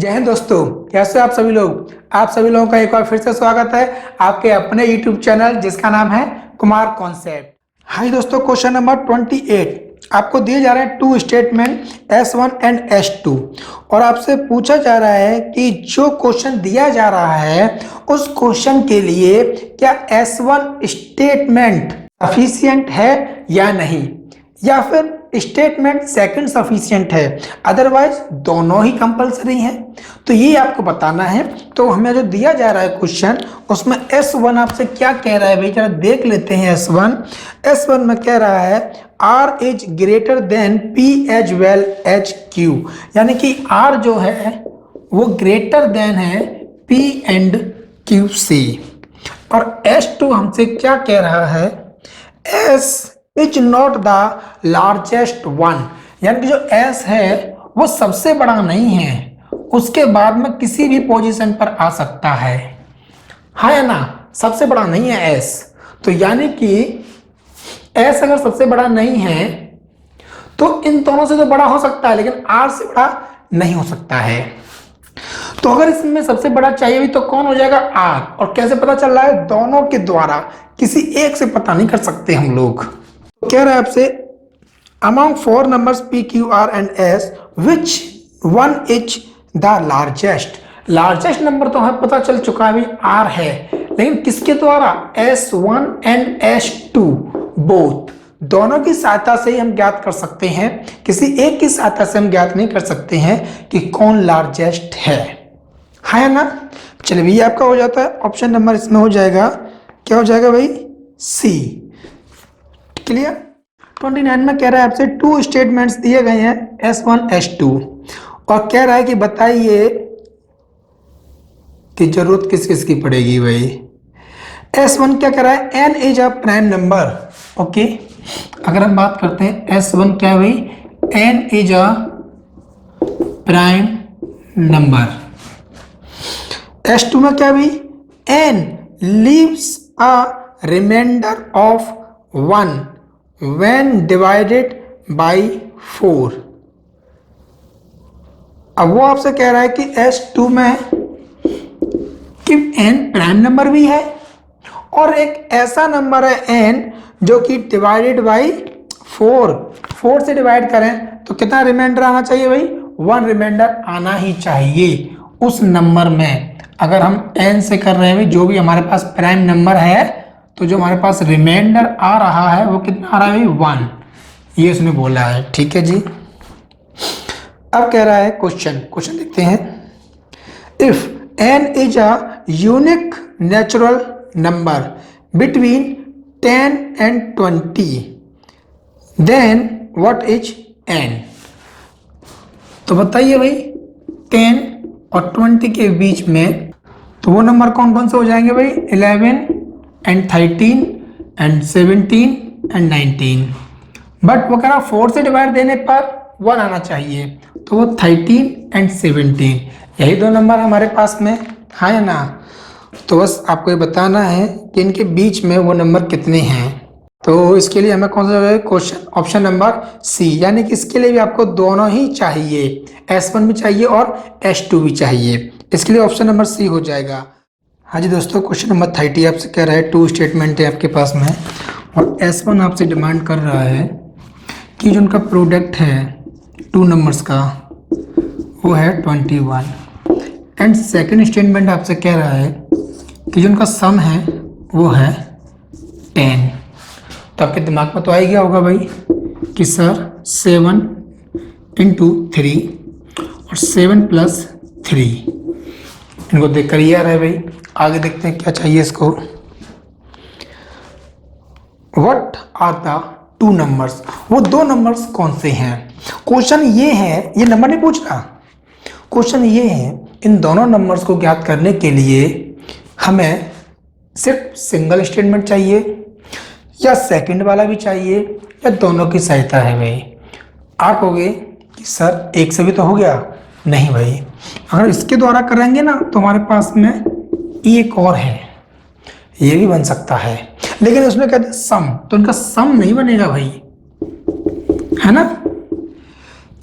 जय हिंद दोस्तों, कैसे आप सभी लोग। आप सभी लोगों का एक बार फिर से स्वागत है आपके अपने YouTube चैनल जिसका नाम है कुमार कॉन्सेप्ट। हाय दोस्तों, क्वेश्चन नंबर 28 आपको दिए जा रहे हैं two statement S1 and S2 और आपसे पूछा जा रहा है कि जो क्वेश्चन दिया जा रहा है उस क्वेश्चन के लिए क्या S1 स्टेटमेंट सफिशिएंट है या नहीं, या फिर स्टेटमेंट सेकंड सफिशिएंट है, अदरवाइज दोनों ही कंपलसरी हैं। तो ये आपको बताना है। तो हमें जो दिया जा रहा है क्वेश्चन उसमें S1 आपसे क्या कह रहा है भाई, जरा देख लेते हैं। S1 में कह रहा है R is greater than P as well as Q, यानी कि R जो है वो ग्रेटर देन है P एंड Q से। और S2 हमसे क्या कह रहा है, S is not the largest one, यानी कि जो S है वो सबसे बड़ा नहीं है, उसके बाद में किसी भी पोजीशन पर आ सकता है या ना, सबसे बड़ा नहीं है S। तो यानी कि S अगर सबसे बड़ा नहीं है तो इन दोनों से तो बड़ा हो सकता है लेकिन R से बड़ा नहीं हो सकता है। तो अगर इसमें सबसे बड़ा चाहिए भी तो कौन हो जाएगा, R। और कैसे पता चल रहा है, दोनों के द्वारा, किसी एक से पता नहीं कर सकते हम लोग। तो कह रहा है आपसे among four numbers P, Q, R and S which one is the largest। Largest number तो हमें पता चल चुका है R है, लेकिन किसके द्वारा, S1 एंड S2 बोथ, दोनों की सहायता से ही हम ज्ञात कर सकते हैं, किसी एक की सहायता से हम ज्ञात नहीं कर सकते हैं कि कौन लार्जेस्ट है ना। चलिए भैया, आपका हो जाता है ऑप्शन नंबर, इसमें हो जाएगा, क्या हो जाएगा भाई, C। क्लियर। 29 में कह रहा है आपसे टू स्टेटमेंट्स दिए गए हैं S1 S2 और कह रहा है कि बताइए कि जरूरत किस किस की पड़ेगी भाई। S1 क्या कह रहा है, n is a prime number. Okay, अगर हम बात करते हैं S1 क्या है भाई, n is a prime number. S2 में क्या भाई, n leaves a remainder of 1 when divided by 4। अब वो आपसे कह रहा है कि S2 में कि n प्राइम नंबर भी है और एक ऐसा नंबर है n जो कि डिवाइडेड बाई 4 से डिवाइड करें तो कितना रिमाइंडर आना चाहिए भाई, 1 रिमाइंडर आना ही चाहिए उस नंबर में। अगर हम n से कर रहे हैं भाई, जो भी हमारे पास प्राइम नंबर है, तो जो हमारे पास रिमाइंडर आ रहा है वो कितना आ रहा है भाई, 1। ये उसने बोला है, ठीक है जी। अब कह रहा है क्वेश्चन देखते हैं। If n is a unique natural number between 10 and 20 then what is n। तो बताइए भाई, 10 और 20 के बीच में तो वो नंबर कौन कौन से हो जाएंगे भाई, 11 एंड 13 एंड 17 एंड 19। बट वो कह रहा 4 से डिवाइड देने पर 1 आना चाहिए, तो वो 13 एंड 17, यही दो नंबर हमारे पास में है ना। तो बस आपको ये बताना है कि इनके बीच में वो नंबर कितने हैं। तो इसके लिए हमें कौन सा क्वेश्चन, ऑप्शन नंबर C, यानी कि इसके लिए भी आपको दोनों ही चाहिए, S1 भी चाहिए और S2 भी चाहिए। इसके लिए ऑप्शन नंबर C हो जाएगा। हाँ जी दोस्तों, क्वेश्चन नंबर 30 आपसे कह रहा है टू स्टेटमेंट है आपके पास में और S1 आपसे डिमांड कर रहा है कि जो उनका प्रोडक्ट है टू नंबर्स का वो है 21 एंड सेकंड स्टेटमेंट आपसे कह रहा है कि जो उनका सम है वो है 10। तो आपके दिमाग में तो आ ही गया होगा भाई कि सर 7 × 3 और 7 + 3, इनको देख कर ये आ रहा है भाई। आगे देखते हैं क्या चाहिए इसको। What are the two numbers, वो दो नंबर्स कौन से हैं। क्वेश्चन ये है, ये नंबर नहीं पूछ रहा, क्वेश्चन ये है इन दोनों नंबर्स को ज्ञात करने के लिए हमें सिर्फ सिंगल स्टेटमेंट चाहिए या सेकंड वाला भी चाहिए या दोनों की सहायता है भाई। आप कहोगे कि सर एक से भी तो हो गया, नहीं भाई, अगर इसके द्वारा करेंगे ना तो हमारे पास में एक और है, ये भी बन सकता है, लेकिन उसमें कहते हैं सम, तो इनका सम नहीं बनेगा भाई, है ना।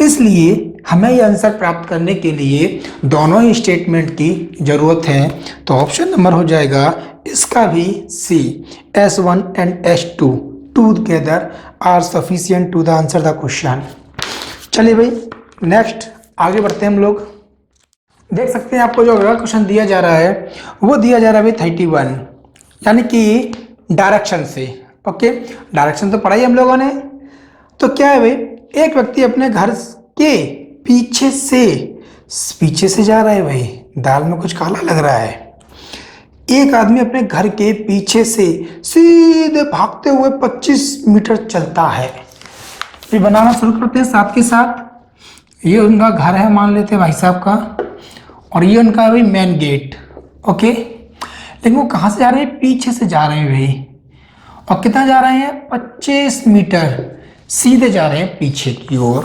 इसलिए हमें ये आंसर प्राप्त करने के लिए दोनों ही स्टेटमेंट की जरूरत है। तो ऑप्शन नंबर हो जाएगा इसका भी C, S1 and S2 together are sufficient to the answer the question. चलिए भाई नेक्स्ट आगे बढ़ते हैं हम लोग। देख सकते हैं आपको जो अगला क्वेश्चन दिया जा रहा है वो दिया जा रहा है भाई 31, यानी कि डायरेक्शन से। ओके, डायरेक्शन तो पढ़ा ही हम लोगों ने। तो क्या है भाई, एक व्यक्ति अपने घर के पीछे से जा रहा है। भाई दाल में कुछ काला लग रहा है। एक आदमी अपने घर के पीछे से सीधे भागते हुए 25 मीटर चलता है। ये बनाना शुरू करते हैं साथ के साथ। ये उनका घर है मान लेते हैं भाई साहब का, और ये उनका है भाई मेन गेट। ओके, लेकिन वो कहाँ से जा रहे हैं? पीछे से जा रहे हैं भाई। और कितना जा रहे हैं? 25 मीटर सीधे जा रहे हैं पीछे की ओर।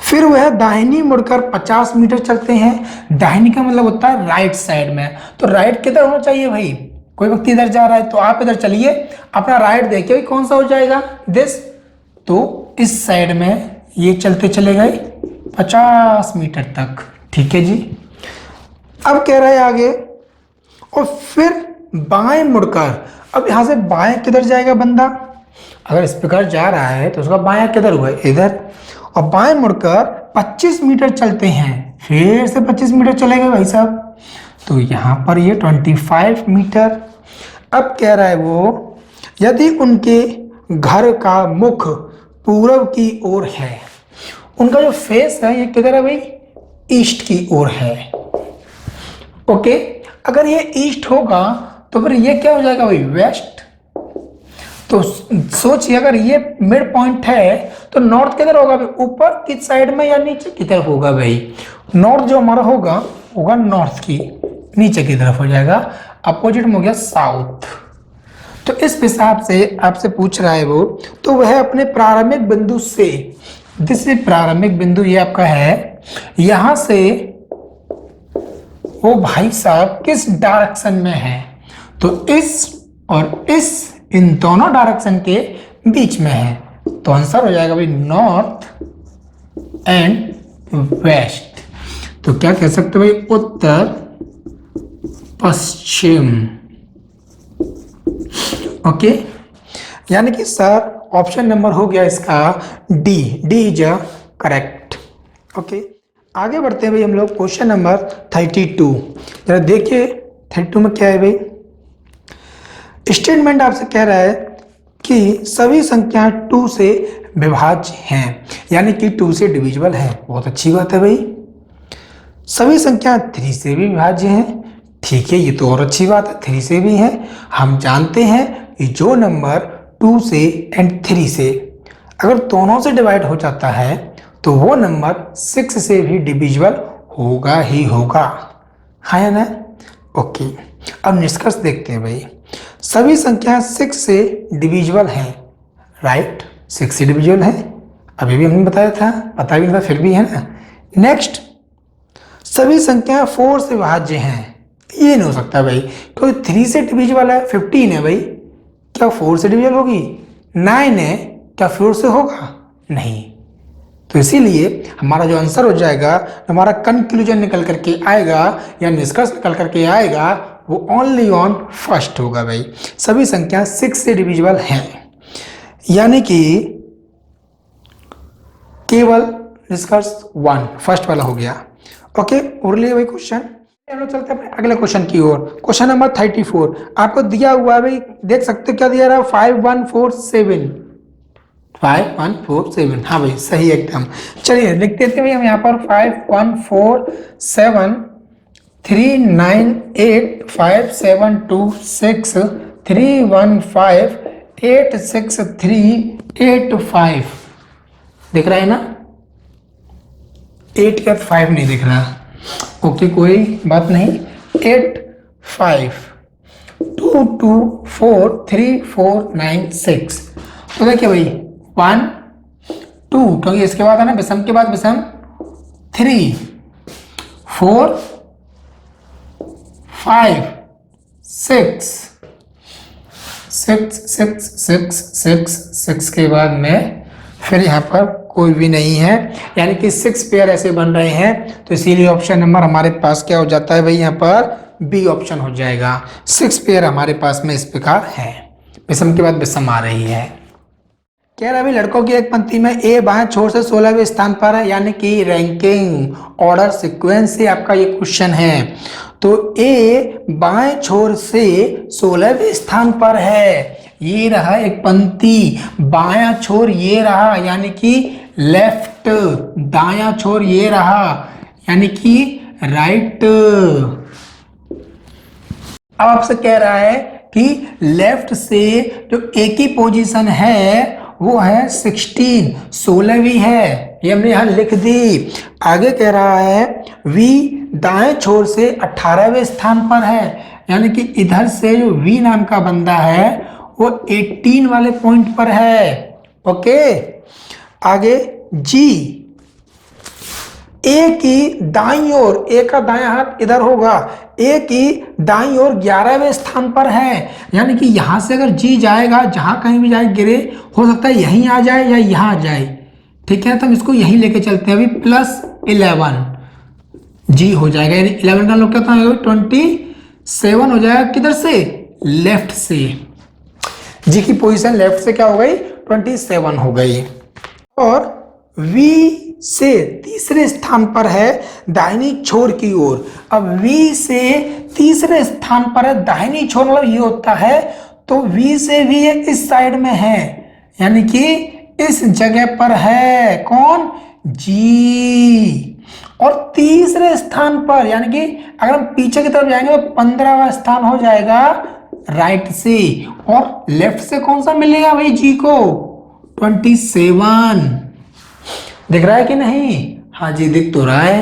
फिर वह दाहिनी मुड़कर 50 मीटर चलते हैं। दाहिनी का मतलब होता है राइट साइड में। तो राइट किधर होना चाहिए भाई? कोई व्यक्ति इधर जा रहा है तो आप इधर चलिए, अपना राइट देखिए कौन सा हो जाएगा, दिस। तो इस साइड में ये चलते चले गए 50 मीटर तक। ठीक है जी। अब कह रहा है आगे, और फिर बाएं मुड़कर, अब यहां से बाएं किधर जाएगा बंदा? अगर इस प्रकार जा रहा है तो उसका बायां किधर हुआ? इधर। और बाएं मुड़कर 25 मीटर चलते हैं, फिर से 25 मीटर चलेगा भाई साहब। तो यहां पर ये 25 मीटर। अब कह रहा है वो, यदि उनके घर का मुख पूरब की ओर है, उनका जो फेस है ये किधर है भाई? ईस्ट की ओर है। ओके, अगर ये ईस्ट होगा तो फिर ये क्या हो जाएगा भाई? वेस्ट। तो सोचिए अगर ये मिड पॉइंट है तो नॉर्थ किधर होगा भाई? ऊपर की साइड में या नीचे की तरफ होगा भाई? नॉर्थ जो हमारा होगा नॉर्थ की नीचे की तरफ हो जाएगा। अपोजिट में हो गया साउथ। तो इस हिसाब से आपसे पूछ रहा है वो, तो वह अपने प्रारंभिक बिंदु से, दिस प्रारंभिक बिंदु ये आपका है, यहां से वो भाई साहब किस डायरेक्शन में है? तो इस और इस, इन दोनों डायरेक्शन के बीच में है। तो आंसर हो जाएगा भाई नॉर्थ एंड वेस्ट। तो क्या कह सकते हो भाई? उत्तर पश्चिम। ओके, यानी कि सर ऑप्शन नंबर हो गया इसका D. D is correct. Okay, आगे बढ़ते हैं भाई हम लोग क्वेश्चन नंबर 32। जरा देखिए 32 में क्या है भाई? स्टेटमेंट आपसे कह रहा है कि सभी संख्या 2 से विभाज्य हैं, यानी कि 2 से डिविजिबल है। बहुत अच्छी बात है भाई। सभी संख्या 3 से भी विभाज्य हैं। ठीक है, ये तो और अच्छी बात है, 3 से भी है। हम जानते हैं कि जो नंबर 2 से एंड 3 से अगर दोनों से डिवाइड हो जाता है तो वो नंबर 6 से भी डिविजिबल होगा ही होगा, है या ना? ओके, अब निष्कर्ष देखते हैं भाई। सभी संख्या 6 से डिविजिबल हैं, राइट? 6 से डिविजिबल है, अभी भी हमने बताया था, पता भी नहीं था फिर भी, है ना? नेक्स्ट, सभी संख्या 4 से विभाज्य हैं। ये नहीं हो सकता भाई, क्योंकि 3 से डिविजिबल है, 15 है भाई, क्या 4 से डिविजिबल होगी? 9 है, क्या 4 से होगा? नहीं। तो इसीलिए हमारा जो आंसर हो जाएगा, हमारा कंक्लूजन निकल करके आएगा या निष्कर्ष निकल करके आएगा, वो ओनली ऑन फर्स्ट होगा भाई। सभी संख्या 6 से डिविजिबल हैं, यानी कि केवल निष्कर्ष 1 फर्स्ट वाला हो गया। ओके, और लिए भाई क्वेश्चन हम लोग चलते हैं अगले क्वेश्चन की ओर। क्वेश्चन नंबर 34 आपको दिया हुआ है भाई, देख सकते हो क्या दिया रहा है? 5147 5147। हाँ भाई सही एकदम। चलिए लिख देते हैं भाई हम यहाँ पर 5147 3985726 3158638 दिख रहा है ना? 8 या 5 नहीं दिख रहा। ओके, कोई बात नहीं। 85224349 तो देखिए भाई 1 2, क्योंकि इसके बाद है ना विषम के बाद विषम 3 4 5 6 6 6 6 6 6 के बाद में फिर यहाँ पर कोई भी नहीं है, यानी कि 6 पेयर ऐसे बन रहे हैं। तो इसीलिए ऑप्शन नंबर हमारे पास क्या हो जाता है भाई, यहाँ पर बी ऑप्शन हो जाएगा। 6 पेयर हमारे पास में इस प्रकार है। विषम के बाद विषम आ रही है। कह रहा है भाई लड़कों की एक पंक्ति में ए बाएं छोर से 16वें स्थान पर है, यानी कि रैंकिंग ऑर्डर सीक्वेंस से आपका ये क्वेश्चन है। तो ए बाएं छोर से 16वें स्थान पर है, ये रहा एक पंक्ति, बायां छोर ये रहा यानी कि लेफ्ट, दायां छोर ये रहा यानी कि राइट। अब आपसे कह रहा है कि लेफ्ट से जो ए की पोजीशन है वो है 16, 16वीं है, ये हमने यहां लिख दी। आगे कह रहा है वी दाएं छोर से 18वें स्थान पर है, यानी कि इधर से जो वी नाम का बंदा है वो 18 वाले पॉइंट पर है। ओके, आगे जी ए की दाईं ओर, ए का दायां हाथ इधर होगा, ए की दाईं ओर 11वें स्थान पर है, यानी कि यहां से अगर जी जाएगा, जहां कहीं भी जाए गिरे, हो सकता है यहीं आ जाए या यहां आ जाए। ठीक है, तो हम इसको यहीं लेके चलते हैं अभी। +11 जी हो जाएगा, यानी 11 का लोग कहता है 27 हो जाएगा। किधर से? लेफ्ट से। जी की पोजीशन लेफ्ट से क्या हो गई? 27 हो गई। और वी से तीसरे स्थान पर है दाहिनी छोर की ओर। अब वी से तीसरे स्थान पर है दाहिनी छोर, मतलब ये होता है, तो वी से वी इस साइड में है, यानी कि इस जगह पर है कौन? जी। और तीसरे स्थान पर, यानी कि अगर हम पीछे की तरफ जाएंगे तो 15वां स्थान हो जाएगा राइट से। और लेफ्ट से कौन सा मिलेगा भाई जी को? 27। दिख रहा है कि नहीं? हाँ जी, दिख तो रहा है।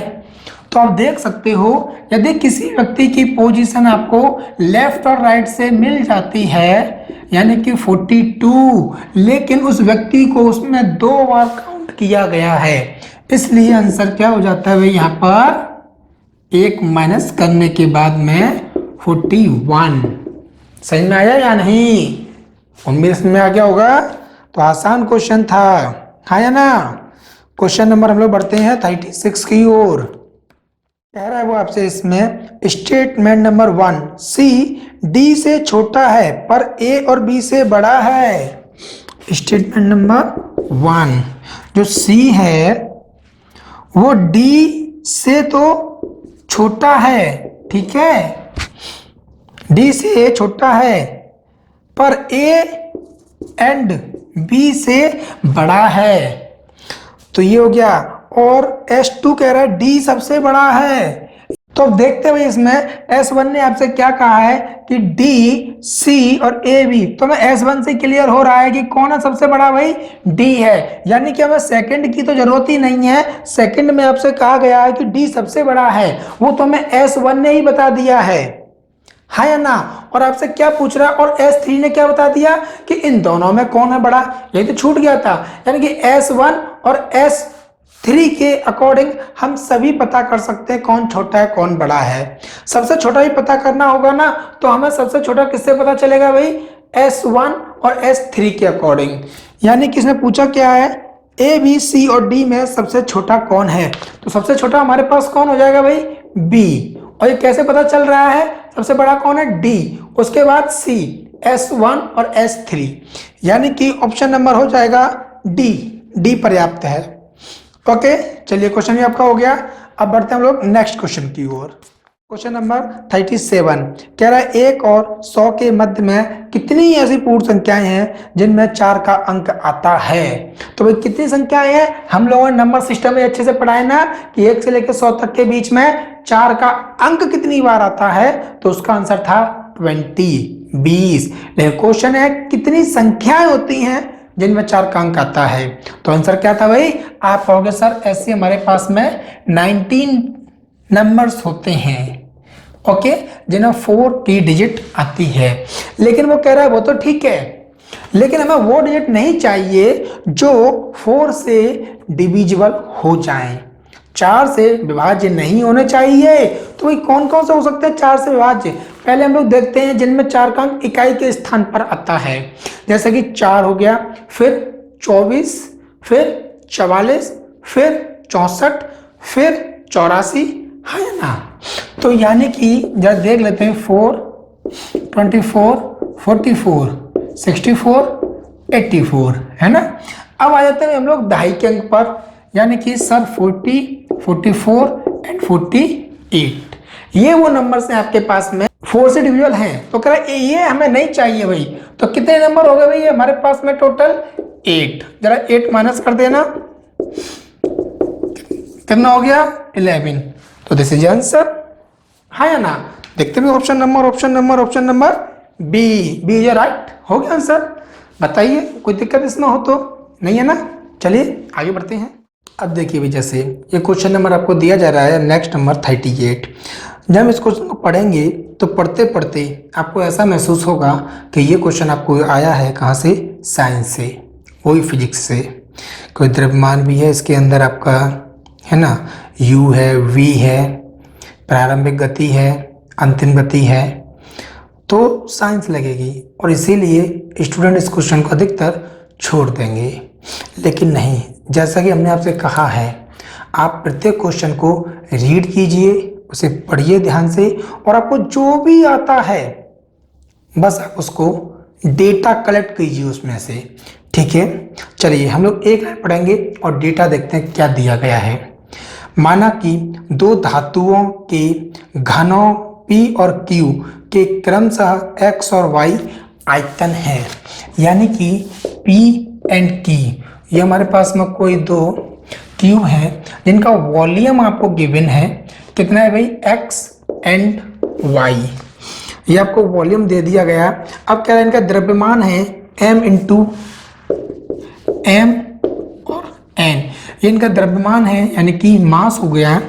तो आप देख सकते हो, यदि किसी व्यक्ति की पोजीशन आपको लेफ्ट और राइट से मिल जाती है, यानी कि 42, लेकिन उस व्यक्ति को उसमें 2 बार काउंट किया गया है, इसलिए आंसर क्या हो जाता है भाई, यहाँ पर 1 माइनस करने के बाद में 41। सही में आया या नहीं? उम्मीद में आ गया होगा। तो आसान क्वेश्चन था, हाँ या ना? क्वेश्चन नंबर हम लोग बढ़ते हैं 36 की ओर। कह रहा है वो आपसे इसमें स्टेटमेंट नंबर 1, सी डी से छोटा है पर ए और बी से बड़ा है। स्टेटमेंट नंबर 1, जो सी है वो डी से तो छोटा है, ठीक है, डी से छोटा है, पर ए एंड बी से बड़ा है। तो ये हो गया। और S2 कह रहा है डी सबसे बड़ा है। तो अब देखते हुए इसमें S1 ने आपसे क्या कहा है कि डी, सी और ए बी। तो हमें S1 से क्लियर हो रहा है कि कौन है सबसे बड़ा भाई? डी है, यानी कि हमें सेकंड की तो जरूरत ही नहीं है। सेकंड में आपसे कहा गया है कि डी सबसे बड़ा है, वो तो हमें S1 ने ही बता दिया है, हाँ या ना? और आपसे क्या पूछ रहा है? और S3 ने क्या बता दिया कि इन दोनों में कौन है बड़ा? यही तो छूट गया था। यानी कि S1 और S3 के अकॉर्डिंग हम सभी पता कर सकते हैं कौन छोटा है कौन बड़ा है। सबसे छोटा ही पता करना होगा ना, तो हमें सबसे छोटा किससे पता चलेगा भाई? S1 और S3 के अकॉर्डिंग। यानी कि इसने पूछा क्या है, A, B, C और D में सबसे छोटा कौन है? तो सबसे छोटा हमारे पास कौन हो जाएगा भाई? B। और ये कैसे पता चल रहा है सबसे बड़ा कौन है? D। उसके बाद C, S1 और S3, यानी कि ऑप्शन नंबर हो जाएगा D। D पर्याप्त है। ओके, चलिए क्वेश्चन भी आपका हो गया। अब बढ़ते हैं हम लोग नेक्स्ट क्वेश्चन की ओर। क्वेश्चन नंबर 37 कह रहा है 1 और 100 के मध्य में कितनी ऐसी पूर्ण संख्याएं हैं जिनमें 4 का अंक आता है? तो भाई कितनी संख्याएं हैं? हम लोगों ने नंबर सिस्टम में अच्छे से पढ़ा है ना कि 1 से लेकर 100 तक के बीच में 4 का अंक कितनी बार आता है? तो उसका आंसर था 20। लेकिन क्वेश्चन है कितनी संख्याएं होती हैं जिनमें 4 का अंक आता है? तो आंसर क्या था भाई? आप कहोगे सर ऐसे हमारे पास में 19 नंबर्स होते हैं, ओके, जिन्हें 4 की डिजिट आती है। लेकिन वो कह रहा है वो तो ठीक है, लेकिन हमें वो डिजिट नहीं चाहिए जो 4 से डिविजिबल हो जाएं, 4 से विभाज्य नहीं होने चाहिए। तो भाई कौन कौन से हो सकते हैं 4 से विभाज्य? पहले हम लोग देखते हैं जिनमें 4 का अंक इकाई के स्थान पर आता है, जैसे कि 4 हो गया, फिर 24, फिर 44, फिर 64, फिर 84, है ना। तो यानी कि जरा देख लेते हैं 4, 24, 44, 64, 84, है ना। अब आ जाते हैं हम लोग दहाई के अंक पर, यानी कि सर 40, 44 एंड 48। ये वो नंबर से आपके पास में 4 से डिविजल है, तो कह रहा है ये हमें नहीं चाहिए भाई। तो कितने नंबर हो गए भाई हमारे पास में टोटल 8। जरा 8 माइनस कर देना, कितना हो गया 11। तो दिस इज आंसर, है ना। देखते हैं option number B is right, हो गया आंसर। बताइए कोई दिक्कत इसमें हो तो नहीं है ना। चलिए आगे बढ़ते हैं। अब देखिए भाई, जैसे ये क्वेश्चन नंबर आपको दिया जा रहा है नेक्स्ट नंबर 38। जब हम इस क्वेश्चन को पढ़ेंगे तो पढ़ते पढ़ते आपको ऐसा महसूस होगा कि ये क्वेश्चन आपको आया है कहाँ से, साइंस से, वही फिजिक्स से। कोई द्रव्यमान भी है इसके अंदर आपका, है ना, यू है, वी है, प्रारंभिक गति है, अंतिम गति है, तो साइंस लगेगी और इसीलिए स्टूडेंट इस क्वेश्चन को अधिकतर छोड़ देंगे। लेकिन नहीं, जैसा कि हमने आपसे कहा है, आप प्रत्येक क्वेश्चन को रीड कीजिए, उसे पढ़िए ध्यान से, और आपको जो भी आता है बस आप उसको डेटा कलेक्ट कीजिए उसमें से, ठीक है। चलिए हम लोग एक लाइन पढ़ेंगे और डेटा देखते हैं क्या दिया गया है। माना कि दो धातुओं के घनों P और Q के क्रमशः X और Y आयतन है, यानी कि P एंड Q ये हमारे पास में कोई दो क्यूब हैं जिनका वॉल्यूम आपको गिवन है, कितना है भाई X एंड Y, ये आपको वॉल्यूम दे दिया गया। अब क्या है, इनका द्रव्यमान है M इंटू M और N, ये इनका द्रव्यमान है यानी कि मास हो गया।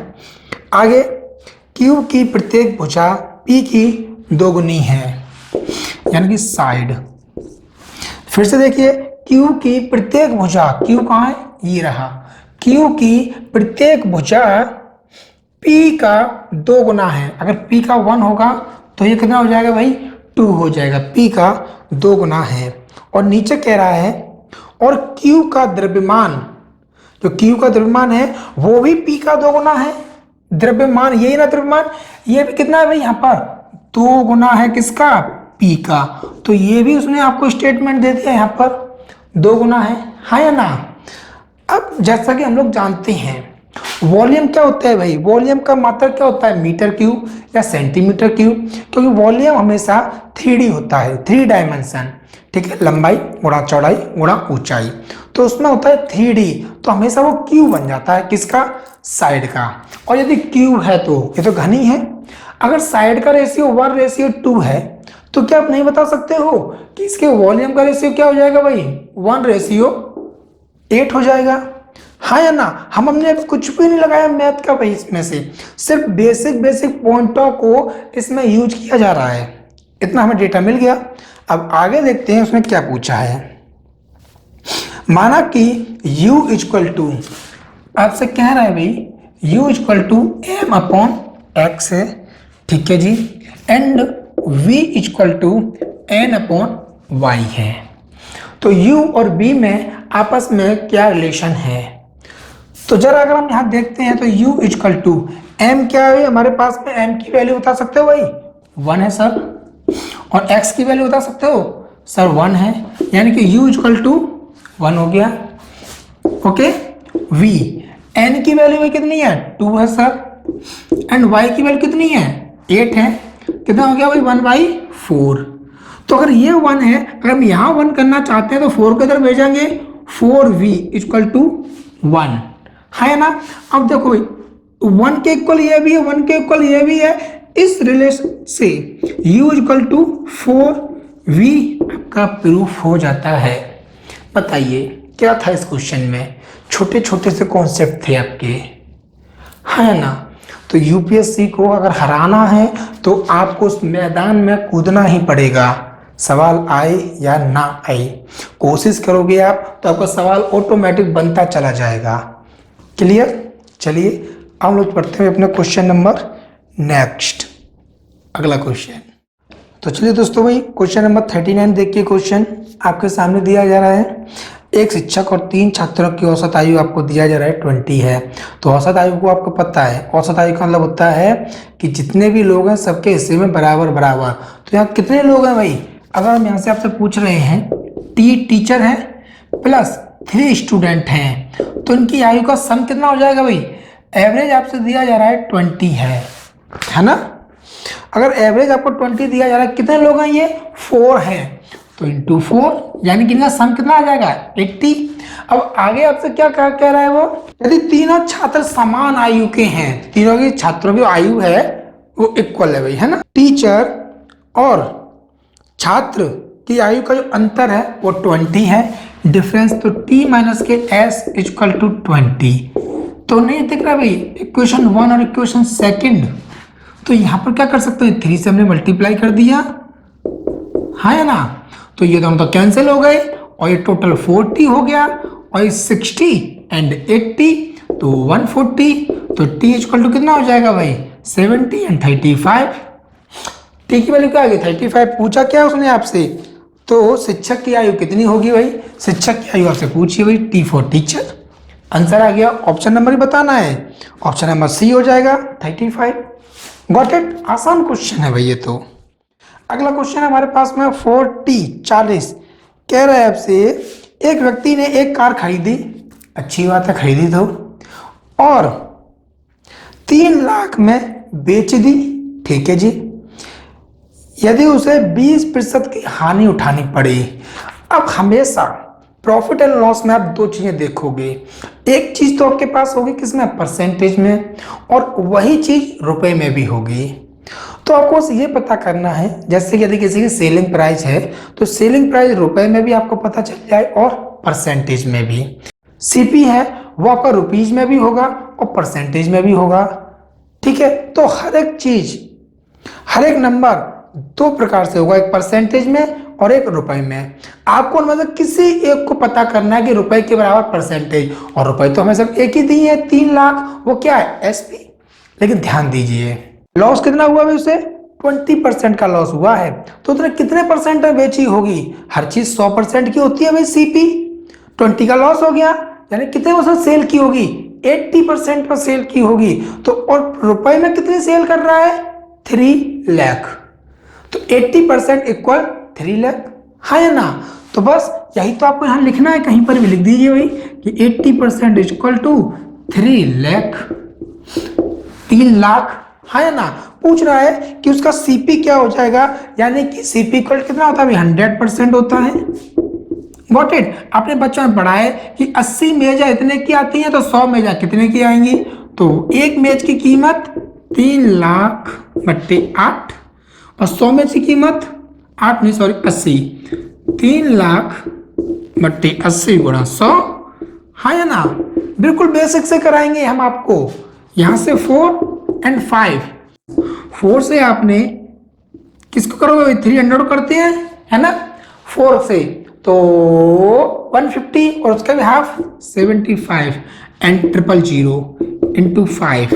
आगे Q की प्रत्येक भुजा P की दोगुनी है, यानी कि साइड। फिर से देखिए, Q की प्रत्येक भुजा, Q कहाँ है, ये रहा, Q की प्रत्येक भुजा P का 2 गुना है। अगर P का 1 होगा तो ये कितना हो जाएगा भाई, 2 हो जाएगा, P का 2 गुना है। और नीचे कह रहा है और Q का द्रव्यमान, जो Q का द्रव्यमान है वो भी P का 2 गुना है। द्रव्यमान यही ना, द्रव्यमान ये भी कितना है भाई, यहाँ पर 2 गुना है किसका, P का। तो ये भी उसने आपको स्टेटमेंट दे दिया, यहाँ पर 2 गुना है या ना। अब जैसा कि हम लोग जानते हैं वॉल्यूम क्या होता है भाई, वॉल्यूम का मात्रक क्या होता है, मीटर क्यूब या सेंटीमीटर क्यूब, क्योंकि वॉल्यूम हमेशा 3D होता है, 3 डायमेंशन, ठीक है, लंबाई गुणा चौड़ाई गुणा ऊंचाई, तो उसमें होता है 3D, तो हमेशा वो क्यूब बन जाता है किसका, साइड का। और यदि क्यूब है तो ये तो घनी है, अगर साइड का रेशियो 1:2 है तो क्या आप नहीं बता सकते हो कि इसके वॉल्यूम का रेशियो क्या हो जाएगा भाई, 1:8 हो जाएगा, हाँ या ना। हमने कुछ भी नहीं लगाया मैथ का भाई, इसमें से सिर्फ बेसिक पॉइंटों को इसमें यूज किया जा रहा है। इतना हमें डेटा मिल गया। अब आगे देखते हैं उसने क्या पूछा है। माना कि U इक्वल टू, आपसे कह रहा है भाई U इक्वल टू M/X है, ठीक है जी, and V equal to N/Y है। तो U और B में आपस में क्या रिलेशन है, तो जरा अगर हम यहाँ देखते हैं तो U इक्वल टू M क्या है हमारे पास में, M की वैल्यू बता सकते हो भाई, 1 है सर, और X की वैल्यू बता सकते हो सर, 1 है, यानी कि U इक्वल टू 1 हो गया, ओके। V N की वैल्यू कितनी है, 2 है सर, एंड Y की वैल्यू कितनी है, 8 है, कितना हो गया भाई, 1/4। तो अगर ये 1 है, अगर हम यहाँ 1 करना चाहते हैं तो 4 को इधर भेजेंगे, 4V इक्वल टू 1, है ना। अब देखो भाई 1 के इक्वल ये भी है, 1 के इक्वल ये भी है, इस रिलेशन से U इक्वल टू 4V आपका प्रूफ हो जाता है। बताइए क्या था इस क्वेश्चन में, छोटे छोटे से कॉन्सेप्ट थे आपके, है ना। तो यूपीएससी को अगर हराना है तो आपको उस मैदान में कूदना ही पड़ेगा, सवाल आए या ना आए, कोशिश करोगे आप तो आपका सवाल ऑटोमेटिक बनता चला जाएगा। क्लियर। चलिए हम लोग पढ़ते हैं अपना क्वेश्चन नंबर नेक्स्ट, अगला क्वेश्चन। तो चलिए दोस्तों भाई क्वेश्चन नंबर 39 देखिए, क्वेश्चन आपके सामने दिया जा रहा है। एक शिक्षक और 3 छात्रों की औसत आयु आपको दिया जा रहा है 20 है। तो औसत आयु को आपको पता है, औसत आयु का मतलब होता है कि जितने भी लोग हैं सबके हिस्से में बराबर बराबर। तो यहाँ कितने लोग हैं भाई, अगर हम यहाँ से आपसे पूछ रहे हैं टीचर हैं प्लस 3 स्टूडेंट हैं, तो इनकी आयु का सम कितना हो जाएगा भाई। एवरेज आपसे दिया जा रहा है 20 है ना। अगर एवरेज आपको 20 दिया जा रहा है, कितने लोग हैं ये 4 हैं, तो इंटू 4 यानी कि इनका सम कितना आ जाएगा 80। अब आगे आपसे क्या कह रहा है वो, यदि तीनों छात्र समान आयु के हैं, तीनों की छात्रों की आयु है वो इक्वल है भाई, है ना। टीचर और छात्र की आयु का जो अंतर है वो 20 है, डिफरेंस तो t माइनस के s इक्वल टू 20। तो नहीं दिख रहा भाई इक्वेशन 1 और इक्वेशन सेकंड। तो यहाँ पर क्या कर सकते हैं, 3 से हमने मल्टीप्लाई कर दिया, हाँ या ना। तो ये दोनों तो कैंसिल हो गए और ये टोटल 40 हो गया और 60 एंड 80 तो 140। तो t इक्वल टू कितना हो जाएगा भाई 70 एंड 35। t की वैल्यू क्या आ गई 35। पूछा क्या उसने आपसे, तो शिक्षक की आयु कितनी होगी भाई, शिक्षक की आयु आपसे पूछी भाई t फॉर टीचर। आंसर आ गया, ऑप्शन नंबर ही बताना है, ऑप्शन नंबर सी हो जाएगा 35। गॉट इट, आसान क्वेश्चन है भाई ये तो। अगला क्वेश्चन हमारे पास में 40 कह रहा है आपसे, एक व्यक्ति ने एक कार खरीदी, अच्छी बात है खरीदी तो, और 3 लाख में बेच दी, ठीक है जी। यदि उसे 20% की हानि उठानी पड़ी। अब हमेशा प्रॉफिट एंड लॉस में आप 2 चीजें देखोगे, एक चीज तो आपके पास होगी किसमें परसेंटेज में, और वही चीज रुपए में भी होगी। तो आपको बस ये पता करना है, जैसे कि यदि किसी की सेलिंग प्राइस है तो सेलिंग प्राइस रुपए में भी आपको पता चल जाए और परसेंटेज में भी। सीपी है वो आपका रुपीज में भी होगा और परसेंटेज में भी होगा, ठीक है। तो हर एक चीज, हर एक नंबर 2 प्रकार से होगा, एक परसेंटेज में और एक रुपए में। आपको मतलब किसी एक को पता करना है कि रुपए के बराबर परसेंटेज, और रुपए तो हमें सब एक ही दी है 3 लाख, वो क्या है एसपी। लेकिन ध्यान दीजिए लॉस कितना हुआ है उसे 20% का लॉस हुआ है, तो उसने कितने परसेंट में बेची होगी, हर चीज 100% की होती है भाई सीपी। 20 का लॉस हो गया यानी कितने परसेंट सेल की होगी 80% पर सेल की होगी। तो और रुपए में कितनी सेल कर रहा है 3 लाख, तो 80% इक्वल 3 लाख, हाँ या ना। तो बस यही तो आपको यहां लिखना है, कहीं पर भी लिख दीजिए भाई कि 80% इक्वल टू 3 लाख, 3 लाख, हाँ या ना। पूछ रहा है कि उसका सीपी क्या हो जाएगा, यानी कि सीपी इक्वल कितना होता है 100% होता है। Got it. आपने बच्चों में पढ़ा है कि 80 मेजा इतने की आती हैं तो 100 मेजा कितने की आएंगी, तो एक मेज की कीमत 3 लाख बट्टे 8 और 100 मेज की कीमत 8 नहीं सॉरी 80, 3 लाख बट्टे 80 गुणा 100, हाँ या ना। बिल्कुल बेसिक से कराएंगे हम आपको। यहां से 4 एंड 5, 4 से आपने किसको करोगे 300 करते हैं, है ना। 4 से तो 150 और उसका भी हाफ 75 एंड 000 इंटू 5,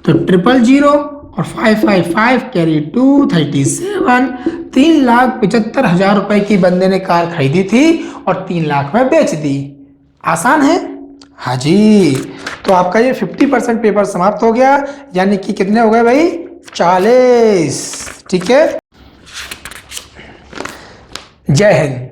तो 000 और 555 कैरी 237, 3,75,000 रुपए की बंदे ने कार खरीदी थी और 3 लाख में बेच दी। आसान है, हाँ जी। तो आपका ये 50% पेपर समाप्त हो गया, यानी कि कितने हो गए भाई 40, ठीक है। जय हिंद।